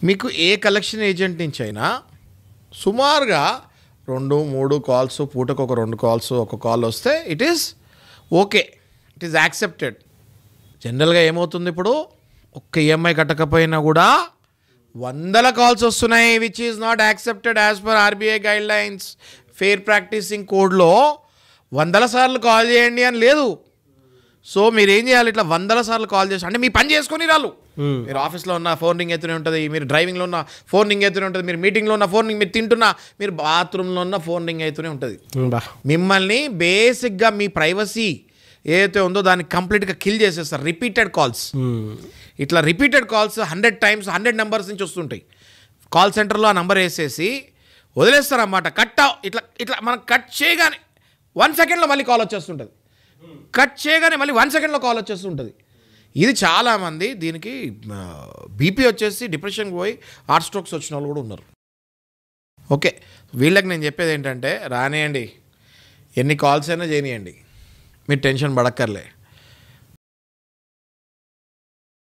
మీకు ఏ collection agent నుంచి అయినా సుమారుగా 2-3 కాల్స్, పూటకు ఒక 2 కాల్స్, ఒక కాల్ వస్తే it is okay, it is accepted. జనరల్గా ఏమవుతుంది, ఇప్పుడు ఒక్క ఈఎంఐ కట్టకపోయినా కూడా 100 కాల్స్ వస్తున్నాయి, which is not accepted as per RBI guidelines. Fair practicing కోడ్లో 100 సార్లు కాల్ చేయండి అని లేదు. సో మీరు ఏం చేయాలి, ఇట్లా 100 సార్లు కాల్ చేసి, అంటే మీ పని చేసుకొని రాలు. మీరు ఆఫీస్లో ఉన్న ఫోన్ రింగ్ అవుతూనే ఉంటుంది, మీరు డ్రైవింగ్లో ఉన్న ఫోన్ రింగ్ అవుతూనే ఉంటుంది, మీరు మీటింగ్లో ఉన్న ఫోన్ రింగ్, మీరు తింటున్నా, మీరు బాత్రూంలో ఉన్న ఫోన్ రింగ్ అవుతూనే ఉంటుంది. మిమ్మల్ని బేసిక్గా మీ ప్రైవసీ ఏదైతే ఉందో దాన్ని కంప్లీట్గా కిల్ చేసేస్తారు. రిపీటెడ్ కాల్స్, ఇట్లా రిపీటెడ్ కాల్స్ 100 టైమ్స్ 100 నెంబర్స్ నుంచి వస్తుంటాయి. కాల్ సెంటర్లో ఆ నెంబర్ వేసేసి వదిలేస్తారన్నమాట. ఇట్లా ఇట్లా మనం కట్ చేయగానే 1 సెకండ్లో మళ్ళీ కాల్ వచ్చేస్తుంటుంది. కట్ చేయగానే మళ్ళీ 1 సెకండ్లో కాల్ వచ్చేస్తుంటుంది. ఇది చాలామంది దీనికి బీపీ వచ్చేసి డిప్రెషన్కి పోయి హార్ట్ స్ట్రోక్స్ వచ్చిన వాళ్ళు కూడా ఉన్నారు. ఓకే, వీళ్ళకి నేను చెప్పేది ఏంటంటే, రానియండి, ఎన్ని కాల్స్ అయినా చేయనియండి, మీరు టెన్షన్ పడక్కర్లే.